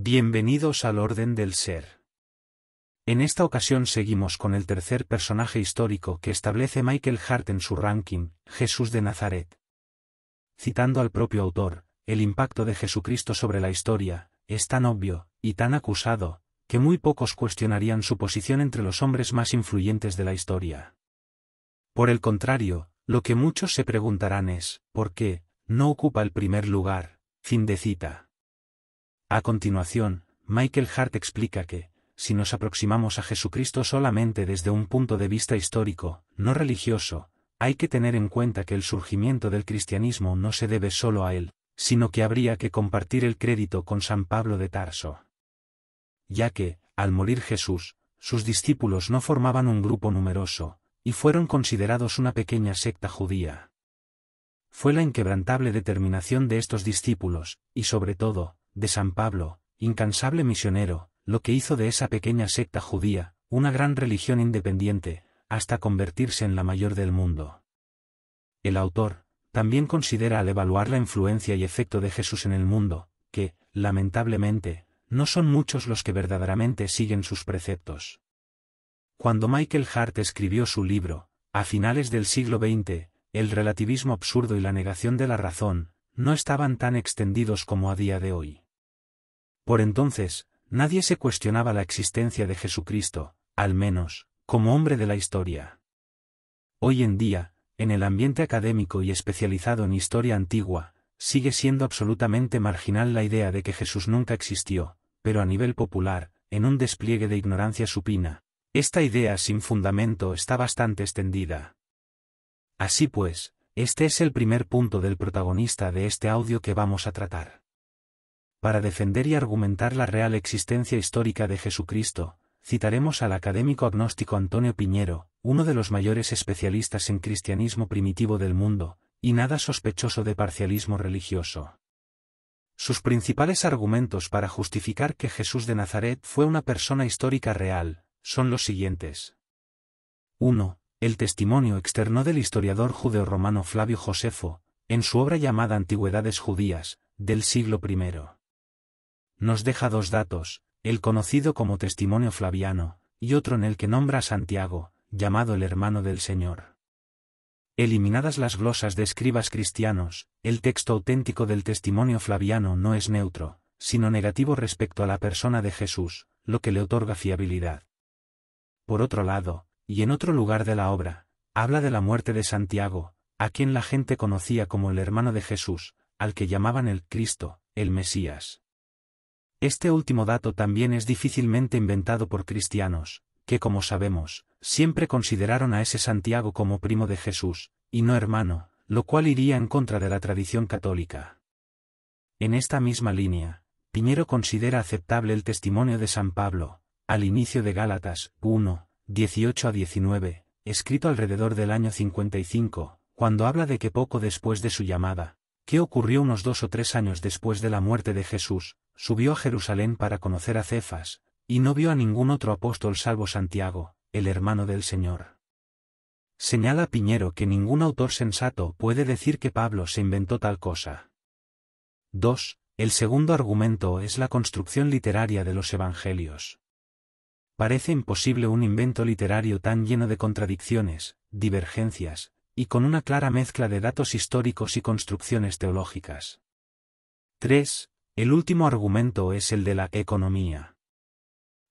Bienvenidos al orden del ser. En esta ocasión seguimos con el tercer personaje histórico que establece Michael Hart en su ranking, Jesús de Nazaret. Citando al propio autor, el impacto de Jesucristo sobre la historia es tan obvio, y tan acusado, que muy pocos cuestionarían su posición entre los hombres más influyentes de la historia. Por el contrario, lo que muchos se preguntarán es, ¿por qué no ocupa el primer lugar? Fin de cita. A continuación, Michael Hart explica que, si nos aproximamos a Jesucristo solamente desde un punto de vista histórico, no religioso, hay que tener en cuenta que el surgimiento del cristianismo no se debe solo a él, sino que habría que compartir el crédito con San Pablo de Tarso. Ya que, al morir Jesús, sus discípulos no formaban un grupo numeroso, y fueron considerados una pequeña secta judía. Fue la inquebrantable determinación de estos discípulos, y sobre todo, de San Pablo, incansable misionero, lo que hizo de esa pequeña secta judía, una gran religión independiente, hasta convertirse en la mayor del mundo. El autor, también considera al evaluar la influencia y efecto de Jesús en el mundo, que, lamentablemente, no son muchos los que verdaderamente siguen sus preceptos. Cuando Michael Hart escribió su libro, a finales del siglo XX, el relativismo absurdo y la negación de la razón, no estaban tan extendidos como a día de hoy. Por entonces, nadie se cuestionaba la existencia de Jesucristo, al menos, como hombre de la historia. Hoy en día, en el ambiente académico y especializado en historia antigua, sigue siendo absolutamente marginal la idea de que Jesús nunca existió, pero a nivel popular, en un despliegue de ignorancia supina, esta idea sin fundamento está bastante extendida. Así pues, este es el primer punto del protagonista de este audio que vamos a tratar. Para defender y argumentar la real existencia histórica de Jesucristo, citaremos al académico agnóstico Antonio Piñero, uno de los mayores especialistas en cristianismo primitivo del mundo, y nada sospechoso de parcialismo religioso. Sus principales argumentos para justificar que Jesús de Nazaret fue una persona histórica real, son los siguientes. 1. El testimonio externo del historiador judeo-romano Flavio Josefo, en su obra llamada Antigüedades Judías, del siglo I. Nos deja dos datos, el conocido como testimonio flaviano, y otro en el que nombra a Santiago, llamado el hermano del Señor. Eliminadas las glosas de escribas cristianos, el texto auténtico del testimonio flaviano no es neutro, sino negativo respecto a la persona de Jesús, lo que le otorga fiabilidad. Por otro lado, y en otro lugar de la obra, habla de la muerte de Santiago, a quien la gente conocía como el hermano de Jesús, al que llamaban el Cristo, el Mesías. Este último dato también es difícilmente inventado por cristianos, que como sabemos, siempre consideraron a ese Santiago como primo de Jesús, y no hermano, lo cual iría en contra de la tradición católica. En esta misma línea, Piñero considera aceptable el testimonio de San Pablo, al inicio de Gálatas 1, 18-19, escrito alrededor del año 55, cuando habla de que poco después de su llamada, que ocurrió unos 2 o 3 años después de la muerte de Jesús, subió a Jerusalén para conocer a Cefas, y no vio a ningún otro apóstol salvo Santiago, el hermano del Señor. Señala Piñero que ningún autor sensato puede decir que Pablo se inventó tal cosa. 2. El segundo argumento es la construcción literaria de los evangelios. Parece imposible un invento literario tan lleno de contradicciones, divergencias, y con una clara mezcla de datos históricos y construcciones teológicas. 3. El último argumento es el de la economía.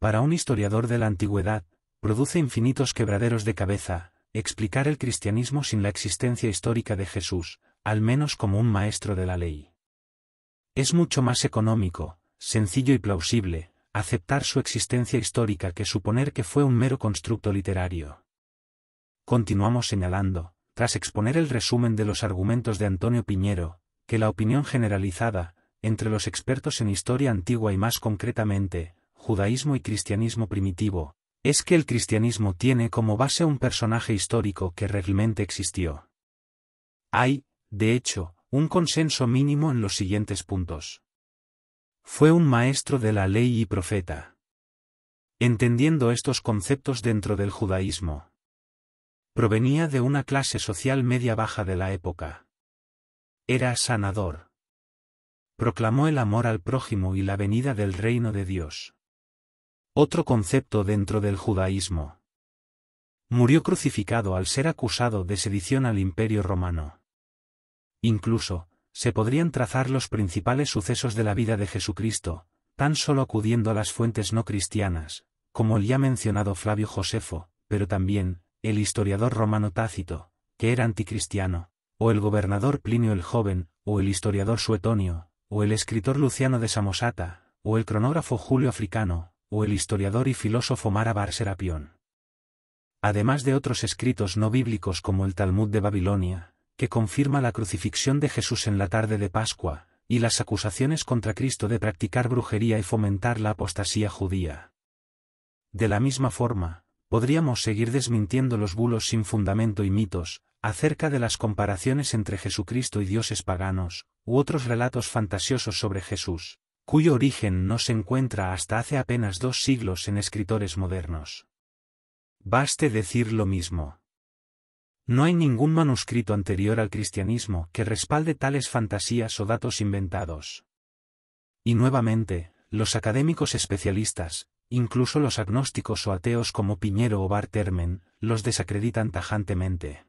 Para un historiador de la antigüedad, produce infinitos quebraderos de cabeza, explicar el cristianismo sin la existencia histórica de Jesús, al menos como un maestro de la ley. Es mucho más económico, sencillo y plausible, aceptar su existencia histórica que suponer que fue un mero constructo literario. Continuamos señalando, tras exponer el resumen de los argumentos de Antonio Piñero, que la opinión generalizada, entre los expertos en historia antigua y más concretamente, judaísmo y cristianismo primitivo, es que el cristianismo tiene como base un personaje histórico que realmente existió. Hay, de hecho, un consenso mínimo en los siguientes puntos. Fue un maestro de la ley y profeta. Entendiendo estos conceptos dentro del judaísmo. Provenía de una clase social media-baja de la época. Era sanador. proclamó el amor al prójimo y la venida del reino de Dios. Otro concepto dentro del judaísmo. Murió crucificado al ser acusado de sedición al Imperio Romano. Incluso, se podrían trazar los principales sucesos de la vida de Jesucristo, tan solo acudiendo a las fuentes no cristianas, como el ya mencionado Flavio Josefo, pero también, el historiador romano Tácito, que era anticristiano, o el gobernador Plinio el Joven, o el historiador Suetonio, o el escritor Luciano de Samosata, o el cronógrafo Julio Africano, o el historiador y filósofo Mara bar Serapión. Además de otros escritos no bíblicos como el Talmud de Babilonia, que confirma la crucifixión de Jesús en la tarde de Pascua, y las acusaciones contra Cristo de practicar brujería y fomentar la apostasía judía. De la misma forma, podríamos seguir desmintiendo los bulos sin fundamento y mitos, acerca de las comparaciones entre Jesucristo y dioses paganos, u otros relatos fantasiosos sobre Jesús, cuyo origen no se encuentra hasta hace apenas 2 siglos en escritores modernos. Baste decir lo mismo. No hay ningún manuscrito anterior al cristianismo que respalde tales fantasías o datos inventados. Y nuevamente, los académicos especialistas, incluso los agnósticos o ateos como Piñero o Bart Ehrman, los desacreditan tajantemente.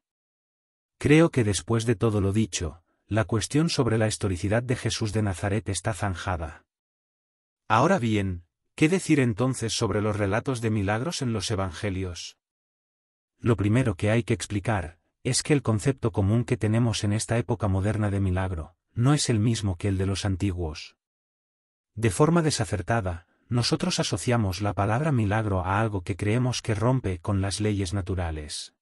Creo que después de todo lo dicho, la cuestión sobre la historicidad de Jesús de Nazaret está zanjada. Ahora bien, ¿qué decir entonces sobre los relatos de milagros en los evangelios? Lo primero que hay que explicar, es que el concepto común que tenemos en esta época moderna de milagro, no es el mismo que el de los antiguos. De forma desacertada, nosotros asociamos la palabra milagro a algo que creemos que rompe con las leyes naturales.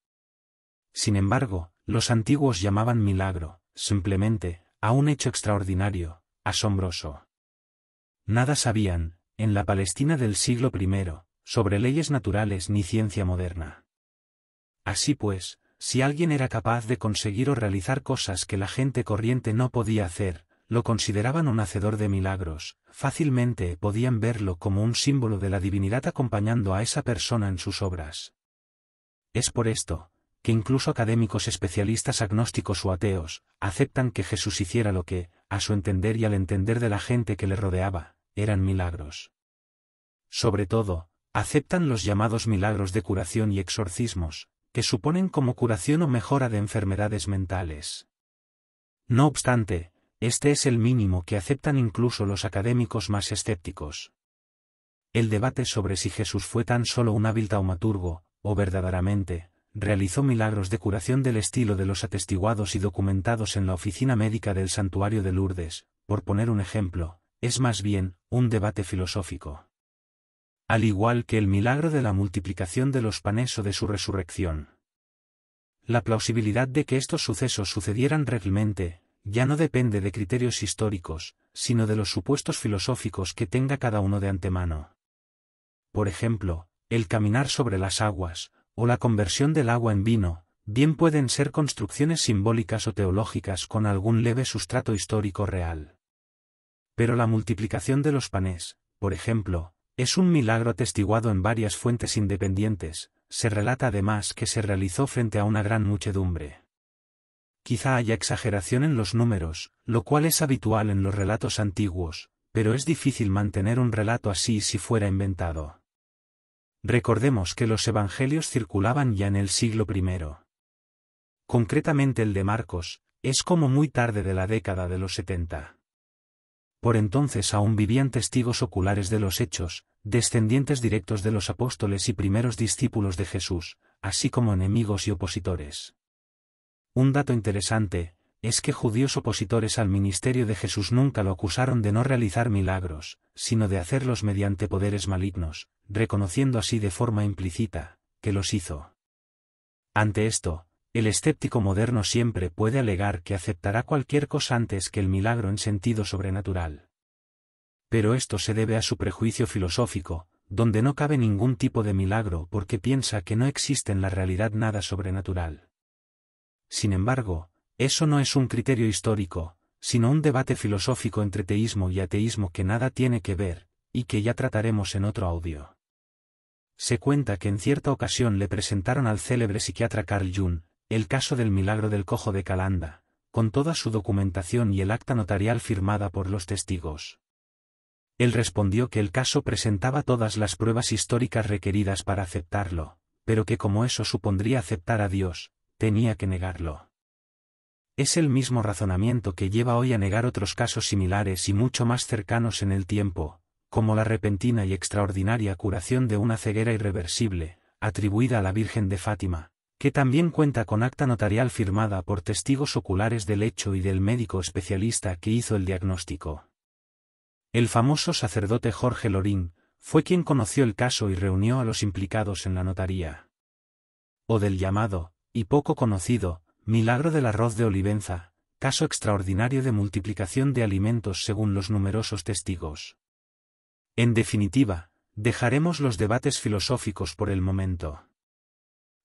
Sin embargo, los antiguos llamaban milagro, simplemente, a un hecho extraordinario, asombroso. Nada sabían, en la Palestina del siglo I, sobre leyes naturales ni ciencia moderna. Así pues, si alguien era capaz de conseguir o realizar cosas que la gente corriente no podía hacer, lo consideraban un hacedor de milagros, fácilmente podían verlo como un símbolo de la divinidad acompañando a esa persona en sus obras. Es por esto, que incluso académicos especialistas agnósticos o ateos, aceptan que Jesús hiciera lo que, a su entender y al entender de la gente que le rodeaba, eran milagros. Sobre todo, aceptan los llamados milagros de curación y exorcismos, que suponen como curación o mejora de enfermedades mentales. No obstante, este es el mínimo que aceptan incluso los académicos más escépticos. El debate sobre si Jesús fue tan solo un hábil taumaturgo, o verdaderamente, realizó milagros de curación del estilo de los atestiguados y documentados en la oficina médica del santuario de Lourdes, por poner un ejemplo, es más bien, un debate filosófico. Al igual que el milagro de la multiplicación de los panes o de su resurrección. La plausibilidad de que estos sucesos sucedieran realmente, ya no depende de criterios históricos, sino de los supuestos filosóficos que tenga cada uno de antemano. Por ejemplo, el caminar sobre las aguas, o la conversión del agua en vino, bien pueden ser construcciones simbólicas o teológicas con algún leve sustrato histórico real. Pero la multiplicación de los panes, por ejemplo, es un milagro atestiguado en varias fuentes independientes, se relata además que se realizó frente a una gran muchedumbre. Quizá haya exageración en los números, lo cual es habitual en los relatos antiguos, pero es difícil mantener un relato así si fuera inventado. Recordemos que los evangelios circulaban ya en el siglo I. Concretamente el de Marcos, es como muy tarde de la década de los 70. Por entonces aún vivían testigos oculares de los hechos, descendientes directos de los apóstoles y primeros discípulos de Jesús, así como enemigos y opositores. Un dato interesante, es que judíos opositores al ministerio de Jesús nunca lo acusaron de no realizar milagros, sino de hacerlos mediante poderes malignos, reconociendo así de forma implícita, que los hizo. Ante esto, el escéptico moderno siempre puede alegar que aceptará cualquier cosa antes que el milagro en sentido sobrenatural. Pero esto se debe a su prejuicio filosófico, donde no cabe ningún tipo de milagro porque piensa que no existe en la realidad nada sobrenatural. Sin embargo, eso no es un criterio histórico, sino un debate filosófico entre teísmo y ateísmo que nada tiene que ver, y que ya trataremos en otro audio. Se cuenta que en cierta ocasión le presentaron al célebre psiquiatra Carl Jung el caso del milagro del cojo de Calanda, con toda su documentación y el acta notarial firmada por los testigos. Él respondió que el caso presentaba todas las pruebas históricas requeridas para aceptarlo, pero que como eso supondría aceptar a Dios, tenía que negarlo. Es el mismo razonamiento que lleva hoy a negar otros casos similares y mucho más cercanos en el tiempo, como la repentina y extraordinaria curación de una ceguera irreversible, atribuida a la Virgen de Fátima, que también cuenta con acta notarial firmada por testigos oculares del hecho y del médico especialista que hizo el diagnóstico. El famoso sacerdote Jorge Lorín fue quien conoció el caso y reunió a los implicados en la notaría. O del llamado, y poco conocido, milagro del arroz de Olivenza, caso extraordinario de multiplicación de alimentos según los numerosos testigos. En definitiva, dejaremos los debates filosóficos por el momento.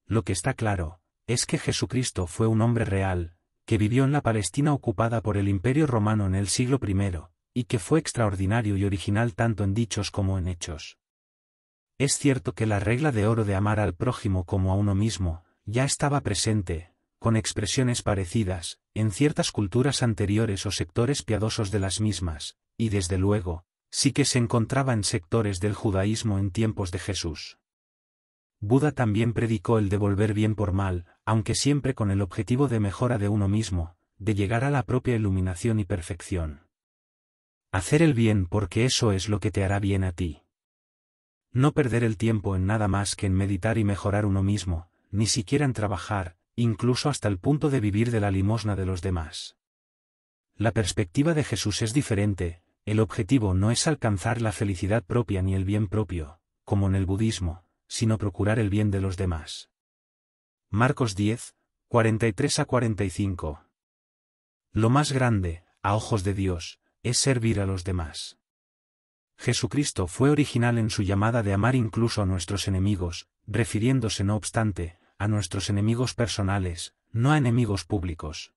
Lo que está claro, es que Jesucristo fue un hombre real, que vivió en la Palestina ocupada por el Imperio Romano en el siglo I, y que fue extraordinario y original tanto en dichos como en hechos. Es cierto que la regla de oro de amar al prójimo como a uno mismo, ya estaba presente, con expresiones parecidas, en ciertas culturas anteriores o sectores piadosos de las mismas, y desde luego, sí que se encontraba en sectores del judaísmo en tiempos de Jesús. Buda también predicó el devolver bien por mal, aunque siempre con el objetivo de mejora de uno mismo, de llegar a la propia iluminación y perfección. Hacer el bien porque eso es lo que te hará bien a ti. No perder el tiempo en nada más que en meditar y mejorar uno mismo, ni siquiera en trabajar, incluso hasta el punto de vivir de la limosna de los demás. La perspectiva de Jesús es diferente, el objetivo no es alcanzar la felicidad propia ni el bien propio, como en el budismo, sino procurar el bien de los demás. Marcos 10, 43-45. Lo más grande, a ojos de Dios, es servir a los demás. Jesucristo fue original en su llamada de amar incluso a nuestros enemigos, refiriéndose no obstante, a nuestros enemigos personales, no a enemigos públicos.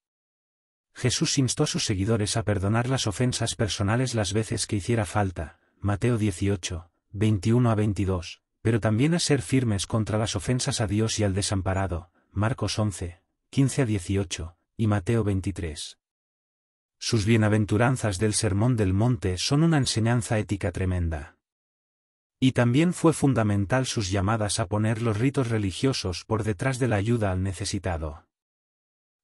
Jesús instó a sus seguidores a perdonar las ofensas personales las veces que hiciera falta, Mateo 18, 21-22, pero también a ser firmes contra las ofensas a Dios y al desamparado, Marcos 11, 15-18, y Mateo 23. Sus bienaventuranzas del Sermón del Monte son una enseñanza ética tremenda. Y también fue fundamental sus llamadas a poner los ritos religiosos por detrás de la ayuda al necesitado.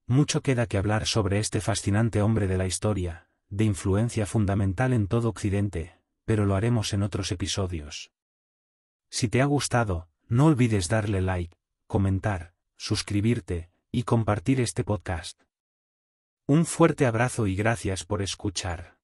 Mucho queda que hablar sobre este fascinante hombre de la historia, de influencia fundamental en todo Occidente, pero lo haremos en otros episodios. Si te ha gustado, no olvides darle like, comentar, suscribirte, y compartir este podcast. Un fuerte abrazo y gracias por escuchar.